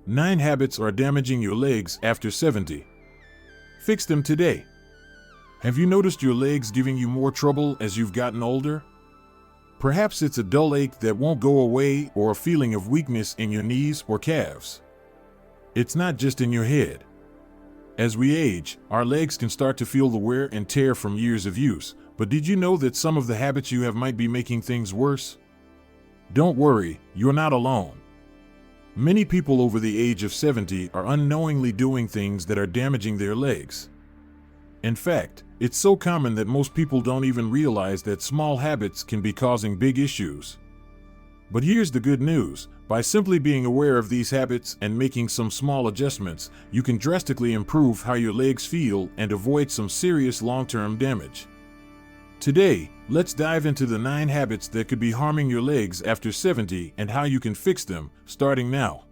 9 habits are damaging your legs after 70. Fix them today. Have you noticed your legs giving you more trouble as you've gotten older? Perhaps it's a dull ache that won't go away or a feeling of weakness in your knees or calves. It's not just in your head. As we age, our legs can start to feel the wear and tear from years of use, but did you know that some of the habits you have might be making things worse? Don't worry, you're not alone. Many people over the age of 70 are unknowingly doing things that are damaging their legs. In fact, it's so common that most people don't even realize that small habits can be causing big issues. But here's the good news. By simply being aware of these habits and making some small adjustments, you can drastically improve how your legs feel and avoid some serious long-term damage. Today, let's dive into the 9 habits that could be harming your legs after 70 and how you can fix them, starting now.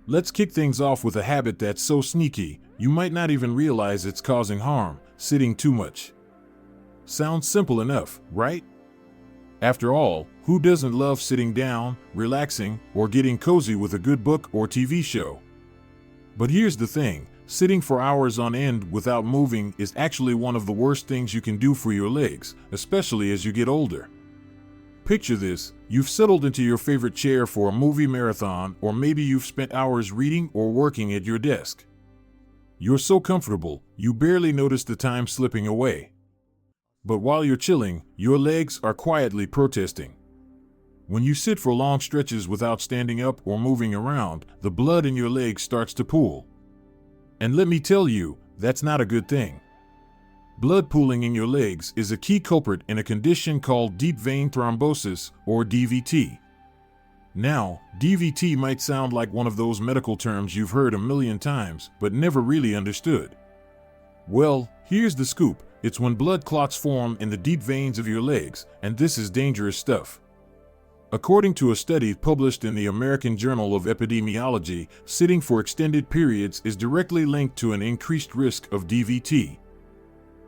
Let's kick things off with a habit that's so sneaky, you might not even realize it's causing harm: sitting too much. Sounds simple enough, right? After all, who doesn't love sitting down, relaxing, or getting cozy with a good book or TV show? But here's the thing. Sitting for hours on end without moving is actually one of the worst things you can do for your legs, especially as you get older. Picture this: you've settled into your favorite chair for a movie marathon, or maybe you've spent hours reading or working at your desk. You're so comfortable, you barely notice the time slipping away. But while you're chilling, your legs are quietly protesting. When you sit for long stretches without standing up or moving around, the blood in your legs starts to pool. And let me tell you, that's not a good thing. Blood pooling in your legs is a key culprit in a condition called deep vein thrombosis, or DVT. Now, DVT might sound like one of those medical terms you've heard a million times, but never really understood. Well, here's the scoop. It's when blood clots form in the deep veins of your legs, and this is dangerous stuff. According to a study published in the American Journal of Epidemiology, sitting for extended periods is directly linked to an increased risk of DVT.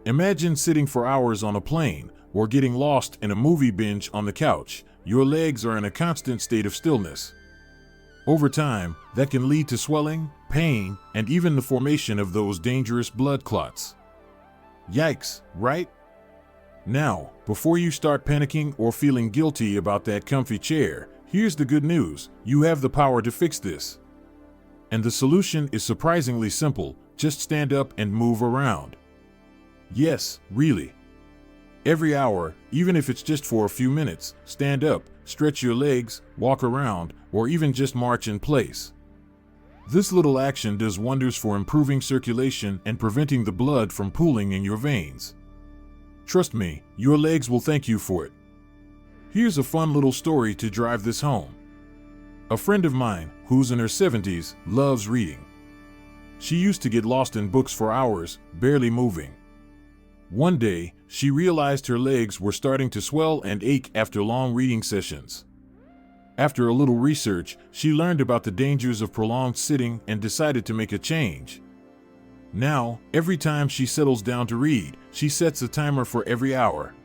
Imagine sitting for hours on a plane, or getting lost in a movie binge on the couch. Your legs are in a constant state of stillness. Over time, that can lead to swelling, pain, and even the formation of those dangerous blood clots. Yikes, right? Now, before you start panicking or feeling guilty about that comfy chair, here's the good news: you have the power to fix this. And the solution is surprisingly simple: just stand up and move around. Yes, really. Every hour, even if it's just for a few minutes, stand up, stretch your legs, walk around, or even just march in place. This little action does wonders for improving circulation and preventing the blood from pooling in your veins. Trust me, your legs will thank you for it. Here's a fun little story to drive this home. A friend of mine, who's in her 70s, loves reading. She used to get lost in books for hours, barely moving. One day, she realized her legs were starting to swell and ache after long reading sessions. After a little research, she learned about the dangers of prolonged sitting and decided to make a change. Now, every time she settles down to read, she sets a timer for every hour.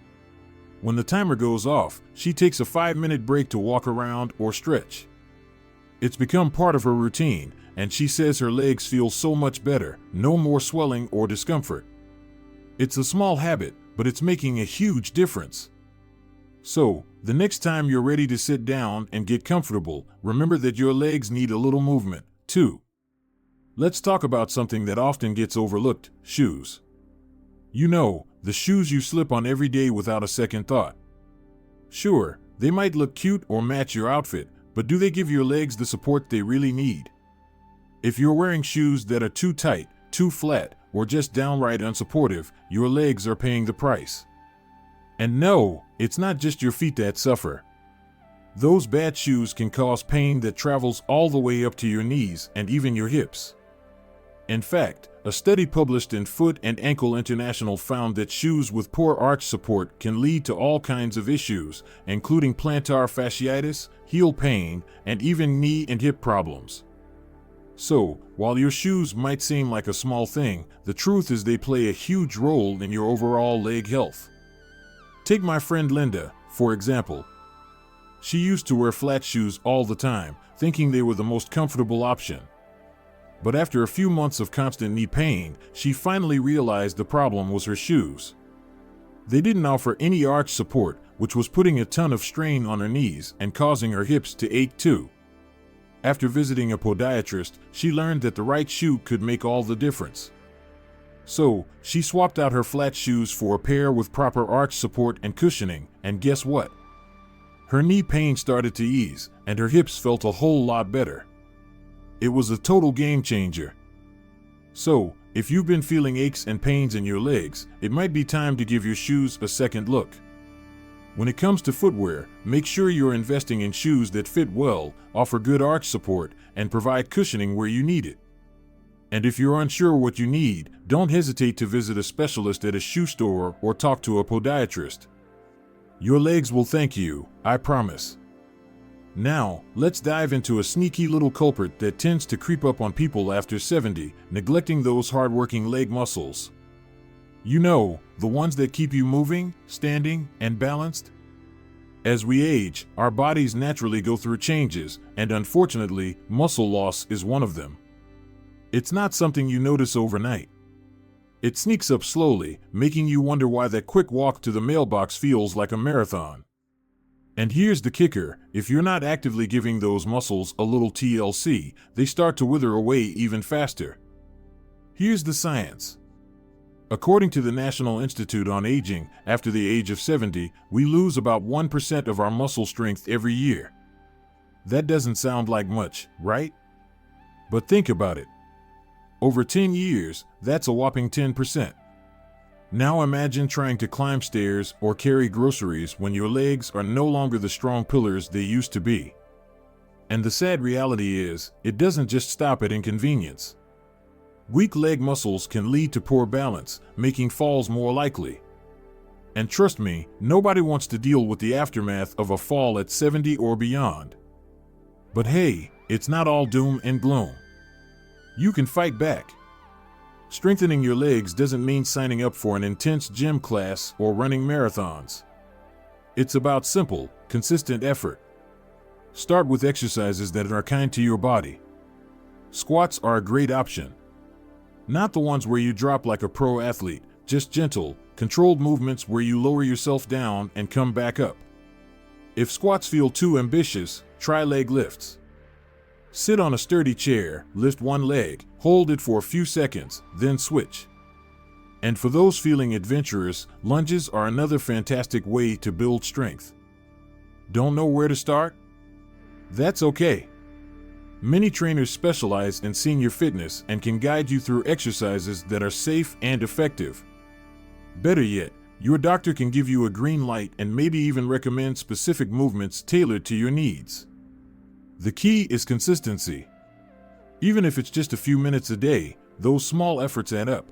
When the timer goes off, she takes a 5-minute break to walk around or stretch. It's become part of her routine, and she says her legs feel so much better, no more swelling or discomfort. It's a small habit, but it's making a huge difference. So, the next time you're ready to sit down and get comfortable, remember that your legs need a little movement, too. Let's talk about something that often gets overlooked: shoes. You know, the shoes you slip on every day without a second thought. Sure, they might look cute or match your outfit, but do they give your legs the support they really need? If you're wearing shoes that are too tight, too flat, or just downright unsupportive, your legs are paying the price. And no, it's not just your feet that suffer. Those bad shoes can cause pain that travels all the way up to your knees and even your hips. In fact, a study published in Foot and Ankle International found that shoes with poor arch support can lead to all kinds of issues, including plantar fasciitis, heel pain, and even knee and hip problems. So, while your shoes might seem like a small thing, the truth is they play a huge role in your overall leg health. Take my friend Linda, for example. She used to wear flat shoes all the time, thinking they were the most comfortable option. But after a few months of constant knee pain, she finally realized the problem was her shoes. They didn't offer any arch support, which was putting a ton of strain on her knees and causing her hips to ache too. After visiting a podiatrist, she learned that the right shoe could make all the difference. So, she swapped out her flat shoes for a pair with proper arch support and cushioning, and guess what? Her knee pain started to ease, and her hips felt a whole lot better. It was a total game changer. So, if you've been feeling aches and pains in your legs, it might be time to give your shoes a second look. When it comes to footwear, make sure you're investing in shoes that fit well, offer good arch support, and provide cushioning where you need it. And if you're unsure what you need, don't hesitate to visit a specialist at a shoe store or talk to a podiatrist. Your legs will thank you, I promise. Now, let's dive into a sneaky little culprit that tends to creep up on people after 70, neglecting those hard-working leg muscles. You know, the ones that keep you moving, standing, and balanced? As we age, our bodies naturally go through changes, and unfortunately, muscle loss is one of them. It's not something you notice overnight. It sneaks up slowly, making you wonder why that quick walk to the mailbox feels like a marathon. And here's the kicker, if you're not actively giving those muscles a little TLC, they start to wither away even faster. Here's the science. According to the National Institute on Aging, after the age of 70, we lose about 1% of our muscle strength every year. That doesn't sound like much, right? But think about it. Over 10 years, that's a whopping 10%. Now imagine trying to climb stairs or carry groceries when your legs are no longer the strong pillars they used to be. And the sad reality is, it doesn't just stop at inconvenience. Weak leg muscles can lead to poor balance, making falls more likely. And trust me, nobody wants to deal with the aftermath of a fall at 70 or beyond. But hey, it's not all doom and gloom. You can fight back. Strengthening your legs doesn't mean signing up for an intense gym class or running marathons. It's about simple, consistent effort. Start with exercises that are kind to your body. Squats are a great option. Not the ones where you drop like a pro athlete, just gentle, controlled movements where you lower yourself down and come back up. If squats feel too ambitious, try leg lifts. Sit on a sturdy chair, lift one leg, hold it for a few seconds, then switch. And for those feeling adventurous, lunges are another fantastic way to build strength. Don't know where to start? That's okay. Many trainers specialize in senior fitness and can guide you through exercises that are safe and effective. Better yet, your doctor can give you a green light and maybe even recommend specific movements tailored to your needs. The key is consistency. Even if it's just a few minutes a day, those small efforts add up.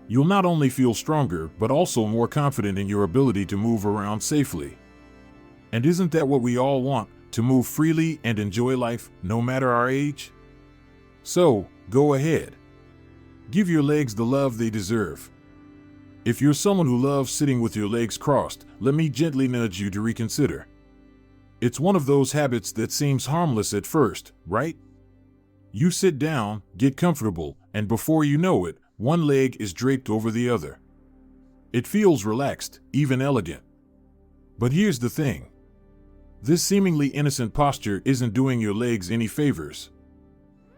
You'll not only feel stronger, but also more confident in your ability to move around safely. And isn't that what we all want, to move freely and enjoy life, no matter our age? So, go ahead. Give your legs the love they deserve. If you're someone who loves sitting with your legs crossed, let me gently nudge you to reconsider. It's one of those habits that seems harmless at first, right? You sit down, get comfortable, and before you know it, one leg is draped over the other. It feels relaxed, even elegant. But here's the thing. This seemingly innocent posture isn't doing your legs any favors.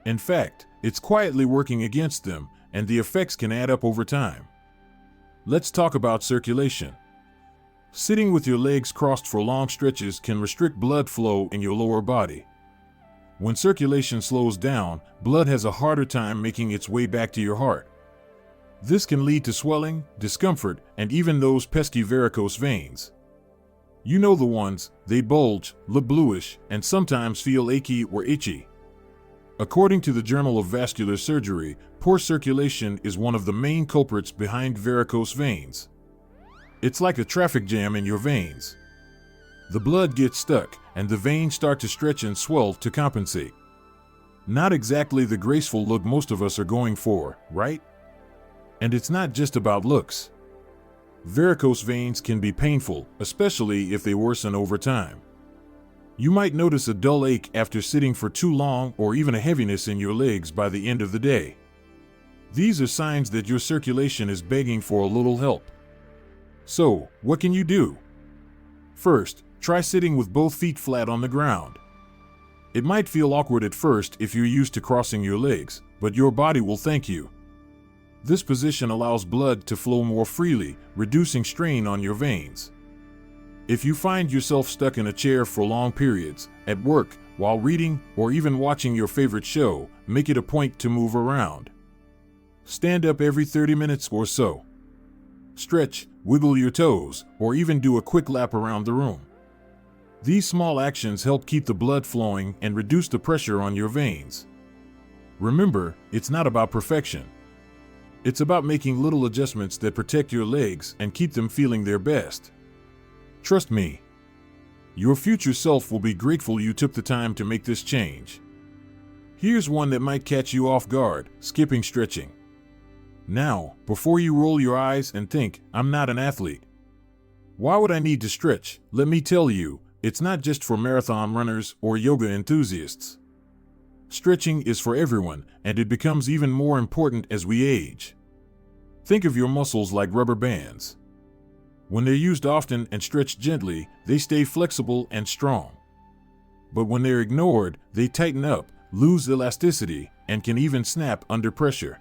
In fact, it's quietly working against them, and the effects can add up over time. Let's talk about circulation. Sitting with your legs crossed for long stretches can restrict blood flow in your lower body. When circulation slows down, blood has a harder time making its way back to your heart. This can lead to swelling, discomfort, and even those pesky varicose veins. You know the ones, they bulge, look bluish, and sometimes feel achy or itchy. According to the Journal of Vascular Surgery, poor circulation is one of the main culprits behind varicose veins. It's like a traffic jam in your veins. The blood gets stuck, and the veins start to stretch and swell to compensate. Not exactly the graceful look most of us are going for, right? And it's not just about looks. Varicose veins can be painful, especially if they worsen over time. You might notice a dull ache after sitting for too long or even a heaviness in your legs by the end of the day. These are signs that your circulation is begging for a little help. So, what can you do? First, try sitting with both feet flat on the ground. It might feel awkward at first if you're used to crossing your legs, but your body will thank you. This position allows blood to flow more freely, reducing strain on your veins. If you find yourself stuck in a chair for long periods, at work, while reading, or even watching your favorite show, make it a point to move around. Stand up every 30 minutes or so. Stretch, wiggle your toes, or even do a quick lap around the room. These small actions help keep the blood flowing and reduce the pressure on your veins. Remember, it's not about perfection. It's about making little adjustments that protect your legs and keep them feeling their best. Trust me, your future self will be grateful you took the time to make this change. Here's one that might catch you off guard: skipping stretching. Now, before you roll your eyes and think, "I'm not an athlete. Why would I need to stretch?" Let me tell you, it's not just for marathon runners or yoga enthusiasts. Stretching is for everyone, and it becomes even more important as we age. Think of your muscles like rubber bands. When they're used often and stretched gently, they stay flexible and strong. But when they're ignored, they tighten up, lose elasticity, and can even snap under pressure.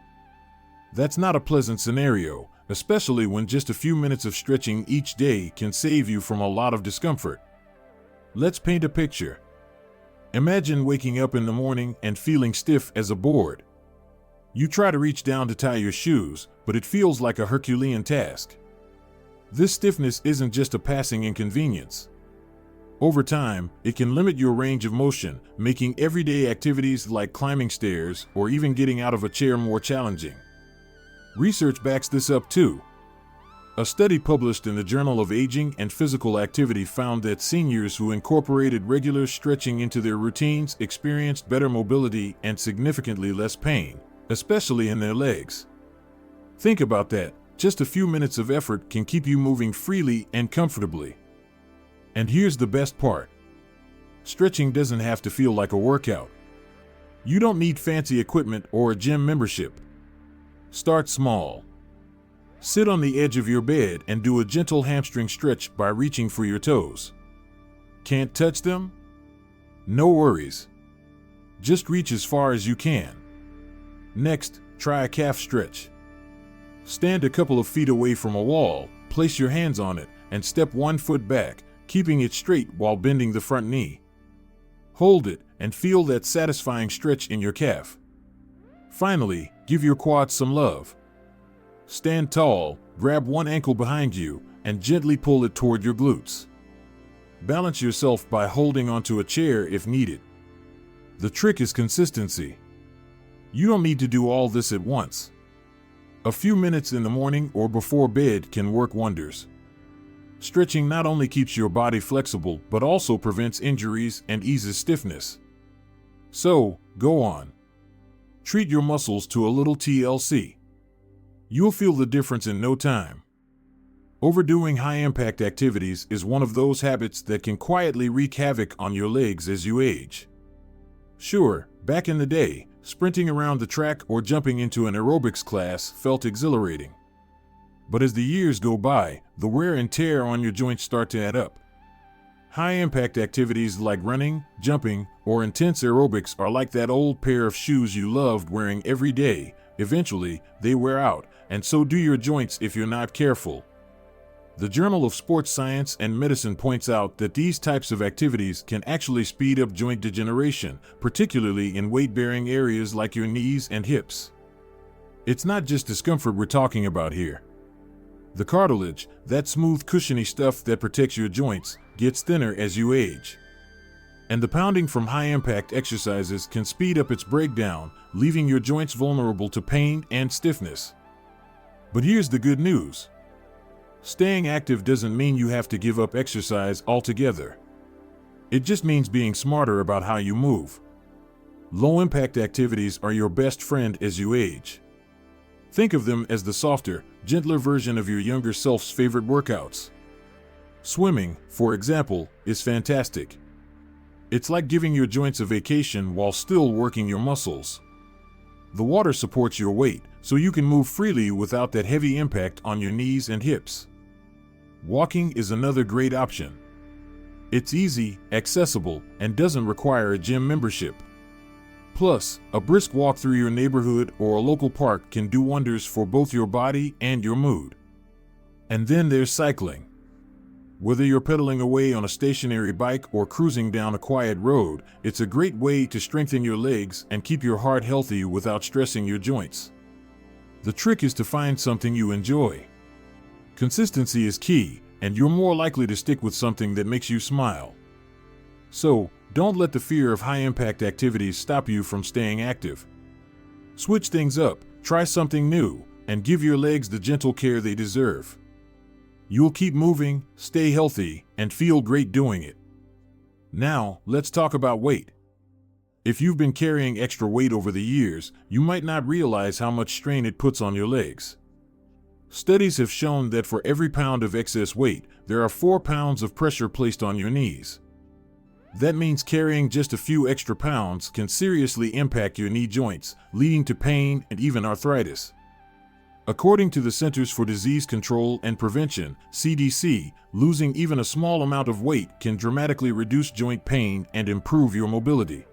That's not a pleasant scenario, especially when just a few minutes of stretching each day can save you from a lot of discomfort. Let's paint a picture. Imagine waking up in the morning and feeling stiff as a board. You try to reach down to tie your shoes, but it feels like a Herculean task. This stiffness isn't just a passing inconvenience. Over time, it can limit your range of motion, making everyday activities like climbing stairs or even getting out of a chair more challenging. Research backs this up too. A study published in the Journal of Aging and Physical Activity found that seniors who incorporated regular stretching into their routines experienced better mobility and significantly less pain, especially in their legs. Think about that. Just a few minutes of effort can keep you moving freely and comfortably. And here's the best part. Stretching doesn't have to feel like a workout. You don't need fancy equipment or a gym membership. Start small. Sit on the edge of your bed and do a gentle hamstring stretch by reaching for your toes. Can't touch them? No worries. Just reach as far as you can. Next, try a calf stretch. Stand a couple of feet away from a wall, place your hands on it, and step one foot back, keeping it straight while bending the front knee. Hold it and feel that satisfying stretch in your calf. Finally, give your quads some love. Stand tall, grab one ankle behind you, and gently pull it toward your glutes. Balance yourself by holding onto a chair if needed. The trick is consistency. You don't need to do all this at once. A few minutes in the morning or before bed can work wonders. Stretching not only keeps your body flexible, but also prevents injuries and eases stiffness. So, go on. Treat your muscles to a little TLC. You'll feel the difference in no time. Overdoing high-impact activities is one of those habits that can quietly wreak havoc on your legs as you age. Sure, back in the day, sprinting around the track or jumping into an aerobics class felt exhilarating. But as the years go by, the wear and tear on your joints start to add up. High-impact activities like running, jumping, or intense aerobics are like that old pair of shoes you loved wearing every day. Eventually, they wear out, and so do your joints if you're not careful. The Journal of Sports Science and Medicine points out that these types of activities can actually speed up joint degeneration, particularly in weight-bearing areas like your knees and hips. It's not just discomfort we're talking about here. The cartilage, that smooth, cushiony stuff that protects your joints, gets thinner as you age. And the pounding from high-impact exercises can speed up its breakdown, leaving your joints vulnerable to pain and stiffness. But here's the good news. Staying active doesn't mean you have to give up exercise altogether. It just means being smarter about how you move. Low-impact activities are your best friend as you age. Think of them as the softer, gentler version of your younger self's favorite workouts. Swimming, for example, is fantastic. It's like giving your joints a vacation while still working your muscles. The water supports your weight, so you can move freely without that heavy impact on your knees and hips. Walking is another great option. It's easy, accessible, and doesn't require a gym membership. Plus, a brisk walk through your neighborhood or a local park can do wonders for both your body and your mood. And then there's cycling. Whether you're pedaling away on a stationary bike or cruising down a quiet road, it's a great way to strengthen your legs and keep your heart healthy without stressing your joints. The trick is to find something you enjoy. Consistency is key, and you're more likely to stick with something that makes you smile. So, don't let the fear of high-impact activities stop you from staying active. Switch things up, try something new, and give your legs the gentle care they deserve. You'll keep moving, stay healthy, and feel great doing it. Now, let's talk about weight. If you've been carrying extra weight over the years, you might not realize how much strain it puts on your legs. Studies have shown that for every pound of excess weight, there are 4 pounds of pressure placed on your knees. That means carrying just a few extra pounds can seriously impact your knee joints, leading to pain and even arthritis. According to the Centers for Disease Control and Prevention, CDC, losing even a small amount of weight can dramatically reduce joint pain and improve your mobility.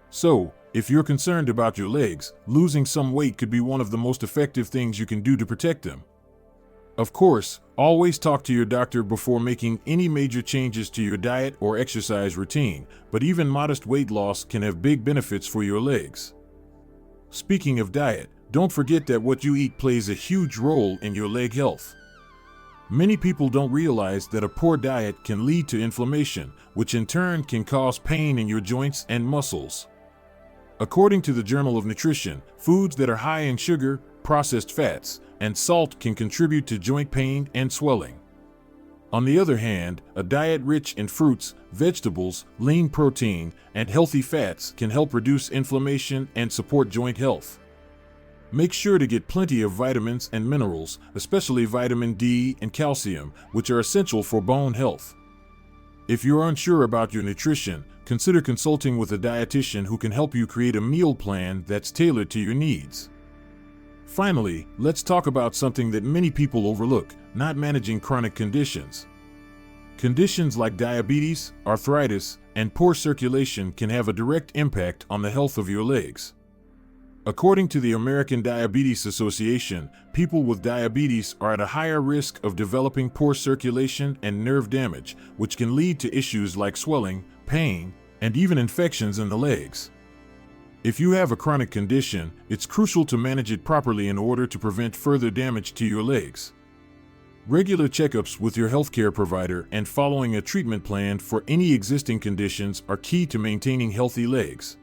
So, if you're concerned about your legs, losing some weight could be one of the most effective things you can do to protect them. Of course, always talk to your doctor before making any major changes to your diet or exercise routine, but even modest weight loss can have big benefits for your legs. Speaking of diet, don't forget that what you eat plays a huge role in your leg health. Many people don't realize that a poor diet can lead to inflammation, which in turn can cause pain in your joints and muscles. According to the Journal of Nutrition, foods that are high in sugar, processed fats, and salt can contribute to joint pain and swelling. On the other hand, a diet rich in fruits, vegetables, lean protein, and healthy fats can help reduce inflammation and support joint health. Make sure to get plenty of vitamins and minerals, especially vitamin D and calcium, which are essential for bone health. If you're unsure about your nutrition, consider consulting with a dietitian who can help you create a meal plan that's tailored to your needs. Finally, let's talk about something that many people overlook: not managing chronic conditions. Conditions like diabetes, arthritis, and poor circulation can have a direct impact on the health of your legs. According to the American Diabetes Association, people with diabetes are at a higher risk of developing poor circulation and nerve damage, which can lead to issues like swelling, pain, and even infections in the legs. If you have a chronic condition, it's crucial to manage it properly in order to prevent further damage to your legs. Regular checkups with your healthcare provider and following a treatment plan for any existing conditions are key to maintaining healthy legs.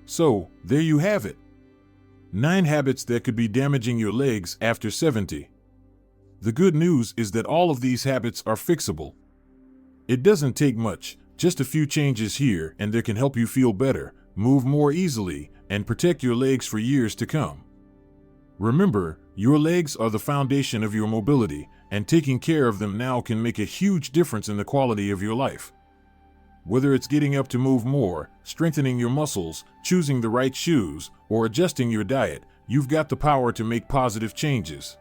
So, there you have it. 9 habits that could be damaging your legs after 70. The good news is that all of these habits are fixable. It doesn't take much, just a few changes here and there can help you feel better, move more easily, and protect your legs for years to come. Remember, your legs are the foundation of your mobility, and taking care of them now can make a huge difference in the quality of your life. Whether it's getting up to move more, strengthening your muscles, choosing the right shoes, or adjusting your diet, you've got the power to make positive changes.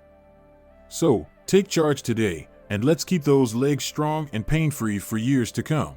So, take charge today, and let's keep those legs strong and pain-free for years to come.